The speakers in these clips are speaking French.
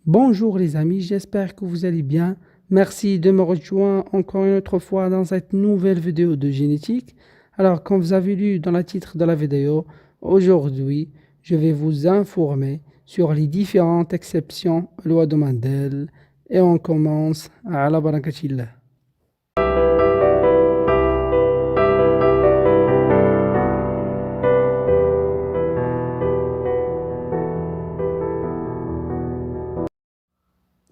Bonjour les amis, j'espère que vous allez bien. Merci de me rejoindre encore une autre fois dans cette nouvelle vidéo de génétique. Alors, comme vous avez lu dans le titre de la vidéo, aujourd'hui, je vais vous informer sur les différentes exceptions aux lois de Mendel. Et on commence à la barakatillah.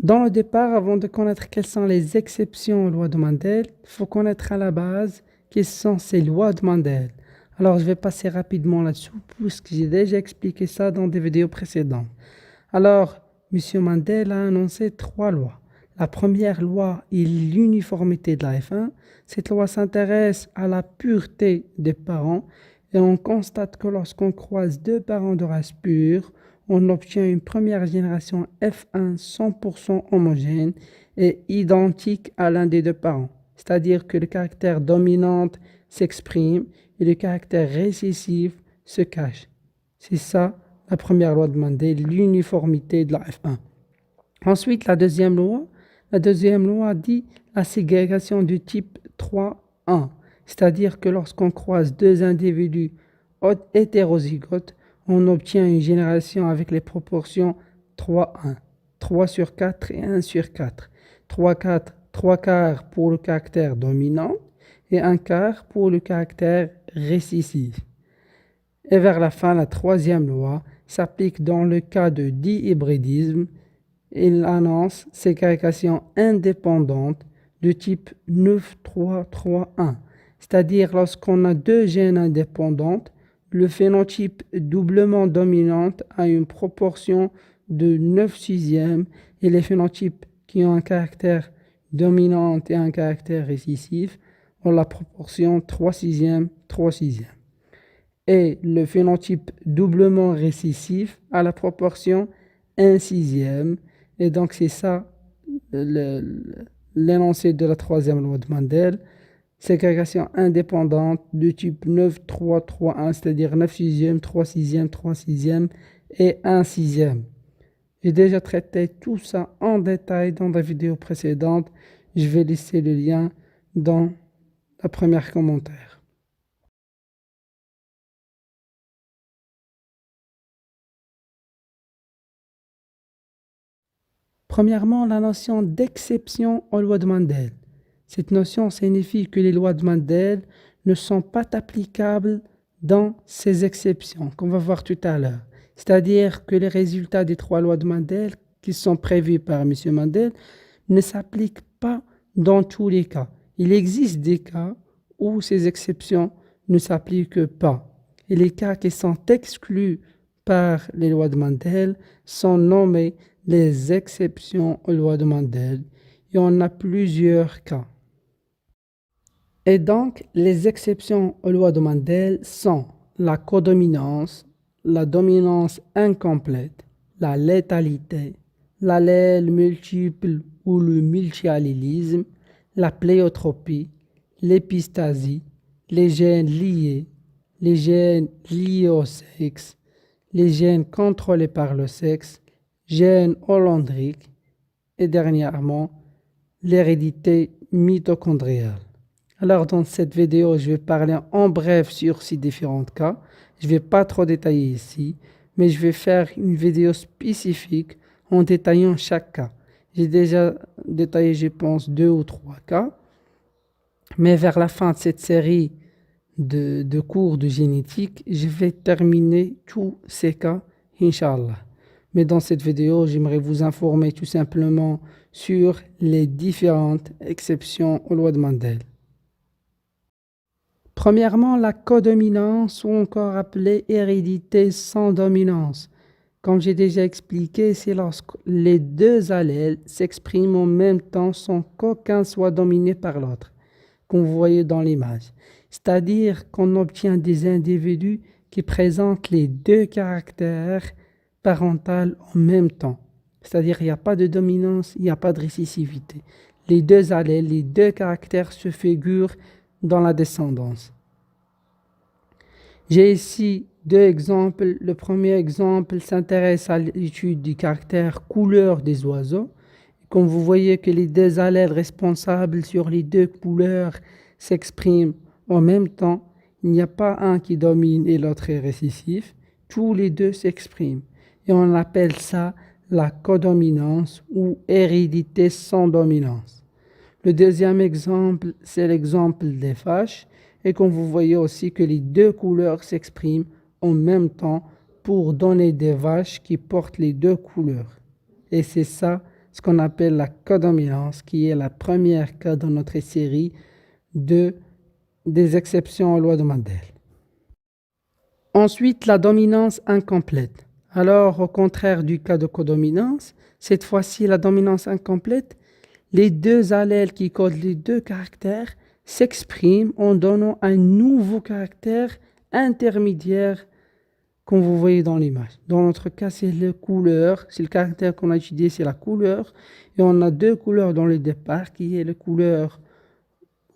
Dans le départ, avant de connaître quelles sont les exceptions aux lois de Mendel, il faut connaître à la base quelles sont ces lois de Mendel. Alors, je vais passer rapidement là-dessus, puisque j'ai déjà expliqué ça dans des vidéos précédentes. Alors, M. Mendel a annoncé 3 lois. La première loi est l'uniformité de la F1. Cette loi s'intéresse à la pureté des parents et on constate que lorsqu'on croise 2 parents de race pure, on obtient une première génération F1 100% homogène et identique à l'un des 2 parents. C'est-à-dire que le caractère dominant s'exprime et le caractère récessif se cache. C'est ça la première loi de Mendel, l'uniformité de la F1. Ensuite, la deuxième loi dit la ségrégation du type 3-1. C'est-à-dire que lorsqu'on croise 2 individus hétérozygotes, on obtient une génération avec les proportions 3-1, 3 sur 4 et 1 sur 4. 3 quarts pour le caractère dominant et 1 quart pour le caractère récessif. Et vers la fin, la troisième loi s'applique dans le cas de dihybridisme. Il annonce ségrégation indépendante de type 9-3-3-1. C'est-à-dire lorsqu'on a 2 gènes indépendantes, le phénotype doublement dominant a une proportion de 9 sixièmes et les phénotypes qui ont un caractère dominant et un caractère récessif ont la proportion 3 sixièmes, 3 sixièmes. Et le phénotype doublement récessif a la proportion 1 sixième. Et donc c'est ça l'énoncé de la troisième loi de Mendel. Ségrégation indépendante de type 9-3-3-1, c'est-à-dire 9 sixièmes, 3 sixièmes, 3 sixièmes et 1 sixième. J'ai déjà traité tout ça en détail dans la vidéo précédente. Je vais laisser le lien dans la première commentaire. Premièrement, la notion d'exception aux lois de Mendel. Cette notion signifie que les lois de Mendel ne sont pas applicables dans ces exceptions, qu'on va voir tout à l'heure. C'est-à-dire que les résultats des 3 lois de Mendel qui sont prévues par M. Mendel ne s'appliquent pas dans tous les cas. Il existe des cas où ces exceptions ne s'appliquent pas. Et les cas qui sont exclus par les lois de Mendel sont nommés les exceptions aux lois de Mendel. Il y en a plusieurs cas. Et donc, les exceptions aux lois de Mendel sont la codominance, la dominance incomplète, la létalité, l'allèle multiple ou le multiallélisme, la pléiotropie, l'épistasie, les gènes liés au sexe, les gènes contrôlés par le sexe, gènes hollandriques et dernièrement, l'hérédité mitochondriale. Alors dans cette vidéo, je vais parler en bref sur ces différents cas. Je ne vais pas trop détailler ici, mais je vais faire une vidéo spécifique en détaillant chaque cas. J'ai déjà détaillé, je pense, 2 ou 3 cas. Mais vers la fin de cette série de cours de génétique, je vais terminer tous ces cas, Inch'Allah. Mais dans cette vidéo, j'aimerais vous informer tout simplement sur les différentes exceptions aux lois de Mendel. Premièrement, la codominance ou encore appelée hérédité sans dominance. Comme j'ai déjà expliqué, c'est lorsque les 2 allèles s'expriment en même temps sans qu'aucun soit dominé par l'autre, comme vous voyez dans l'image. C'est-à-dire qu'on obtient des individus qui présentent les 2 caractères parentaux en même temps. C'est-à-dire qu'il n'y a pas de dominance, il n'y a pas de récessivité. Les 2 allèles, les 2 caractères se figurent dans la descendance. J'ai ici deux exemples. Le premier exemple s'intéresse à l'étude du caractère couleur des oiseaux. Comme vous voyez que les deux allèles responsables sur les deux couleurs s'expriment en même temps, il n'y a pas un qui domine et l'autre est récessif. Tous les deux s'expriment. Et on appelle ça la codominance ou hérédité sans dominance. Le deuxième exemple, c'est l'exemple des vaches. Et comme vous voyez aussi que les deux couleurs s'expriment en même temps pour donner des vaches qui portent les deux couleurs. Et c'est ça ce qu'on appelle la codominance, qui est la première cas dans notre série des exceptions aux lois de Mendel. Ensuite, la dominance incomplète. Alors, au contraire du cas de codominance, cette fois-ci, la dominance incomplète, les deux allèles qui codent les deux caractères s'expriment en donnant un nouveau caractère intermédiaire, comme vous voyez dans l'image. Dans notre cas, c'est la couleur, c'est le caractère qu'on a étudié, c'est la couleur. Et on a deux couleurs dans le départ, qui est la couleur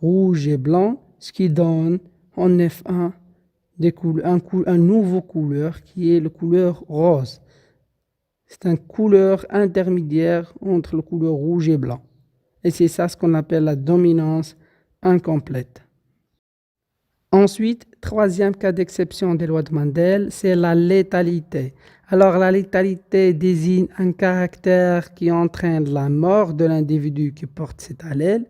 rouge et blanc, ce qui donne en F1 un nouveau couleur, qui est la couleur rose. C'est une couleur intermédiaire entre la couleur rouge et blanc. Et c'est ça ce qu'on appelle la dominance incomplète. Ensuite, troisième cas d'exception des lois de Mendel, c'est la létalité. Alors, la létalité désigne un caractère qui entraîne la mort de l'individu qui porte cet allèle.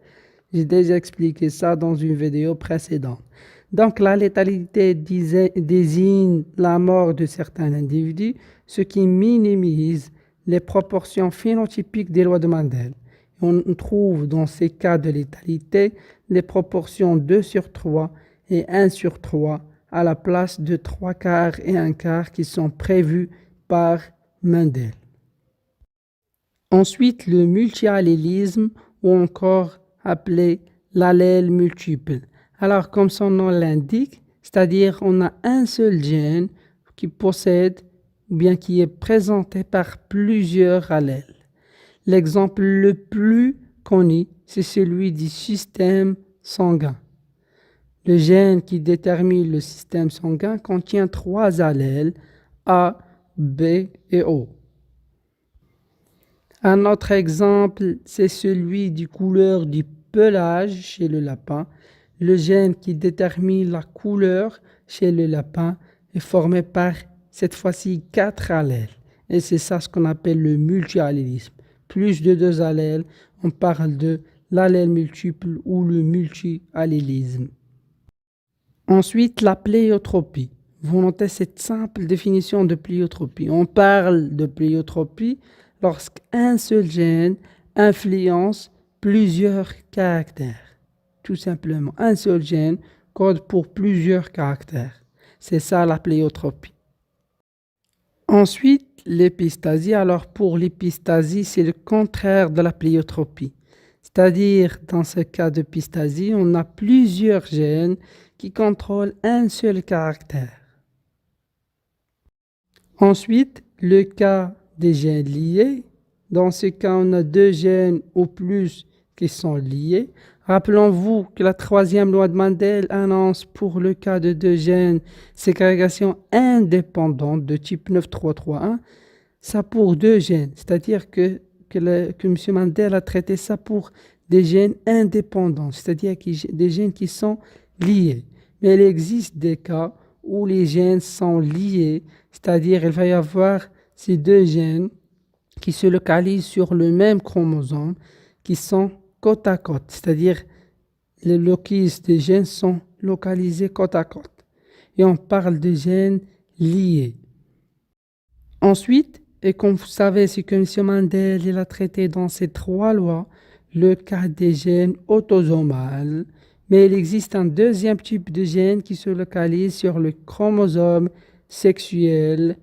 J'ai déjà expliqué ça dans une vidéo précédente. Donc, la létalité désigne la mort de certains individus, ce qui minimise les proportions phénotypiques des lois de Mendel. On trouve dans ces cas de létalité les proportions 2/3 et 1/3 à la place de 3/4 et 1/4 qui sont prévus par Mendel. Ensuite, le multiallélisme ou encore appelé l'allèle multiple. Alors, comme son nom l'indique, c'est-à-dire on a un seul gène qui possède ou bien qui est présenté par plusieurs allèles. L'exemple le plus connu, c'est celui du système sanguin. Le gène qui détermine le système sanguin contient 3 allèles, A, B et O. Un autre exemple, c'est celui du couleur du pelage chez le lapin. Le gène qui détermine la couleur chez le lapin est formé par, cette fois-ci, 4 allèles. Et c'est ça ce qu'on appelle le multiallélisme. Plus de 2 allèles, on parle de l'allèle multiple ou le multiallélisme. Ensuite, la pléiotropie. Vous notez cette simple définition de pléiotropie. On parle de pléiotropie lorsqu'un seul gène influence plusieurs caractères. Tout simplement, un seul gène code pour plusieurs caractères. C'est ça la pléiotropie. Ensuite, l'épistasie. Alors pour l'épistasie, c'est le contraire de la pléiotropie. C'est-à-dire, dans ce cas d'épistasie, on a plusieurs gènes qui contrôlent un seul caractère. Ensuite, le cas des gènes liés. Dans ce cas, on a 2 gènes ou plus qui sont liés. Rappelons-vous que la troisième loi de Mendel annonce pour le cas de 2 gènes ségrégation indépendante de type 9331. Ça pour 2 gènes, c'est-à-dire que M. Mendel a traité ça pour des gènes indépendants, c'est-à-dire des gènes qui sont liés. Mais il existe des cas où les gènes sont liés, c'est-à-dire il va y avoir ces 2 gènes qui se localisent sur le même chromosome, qui sont côte à côte, c'est-à-dire les loci des gènes sont localisés côte à côte. Et on parle de gènes liés. Ensuite, et comme vous savez, c'est que M. Mendel il a traité dans ces 3 lois le cas des gènes autosomales, mais il existe un deuxième type de gène qui se localise sur le chromosome sexuel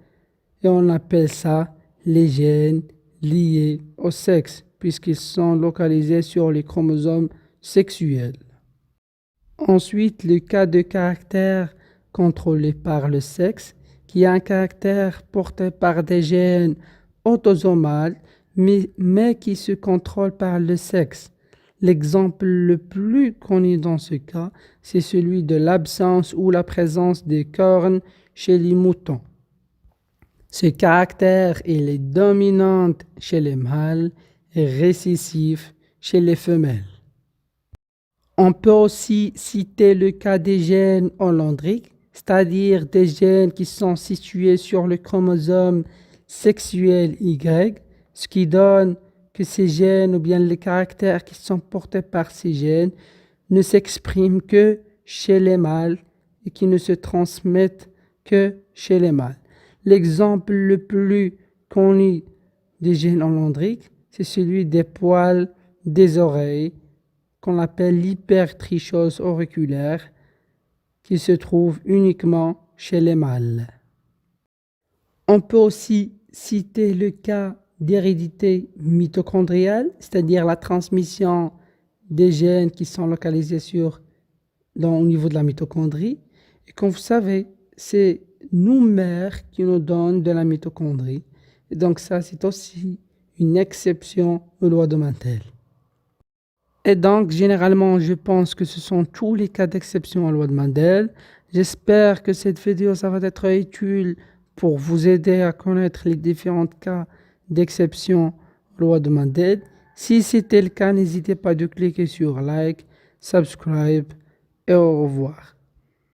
et on appelle ça les gènes liés au sexe, puisqu'ils sont localisés sur les chromosomes sexuels. Ensuite, le cas de caractère contrôlé par le sexe, qui a un caractère porté par des gènes autosomales, mais qui se contrôle par le sexe. L'exemple le plus connu dans ce cas, c'est celui de l'absence ou la présence des cornes chez les moutons. Ce caractère il est dominant chez les mâles et récessif chez les femelles. On peut aussi citer le cas des gènes hollandriques, c'est-à-dire des gènes qui sont situés sur le chromosome sexuel Y, ce qui donne que ces gènes ou bien les caractères qui sont portés par ces gènes ne s'expriment que chez les mâles et qui ne se transmettent que chez les mâles. L'exemple le plus connu des gènes hollandriques, c'est celui des poils des oreilles, qu'on appelle l'hypertrichose auriculaire, qui se trouve uniquement chez les mâles. On peut aussi citer le cas d'hérédité mitochondriale, c'est-à-dire la transmission des gènes qui sont localisés au niveau de la mitochondrie. Et comme vous savez, c'est nous mères qui nous donnent de la mitochondrie. Et donc ça, c'est aussi une exception aux lois de Mendel. Et donc, généralement, je pense que ce sont tous les cas d'exception aux lois de Mendel. J'espère que cette vidéo, ça va être utile pour vous aider à connaître les différents cas d'exception aux lois de Mendel. Si c'était le cas, n'hésitez pas de cliquer sur like, subscribe et au revoir.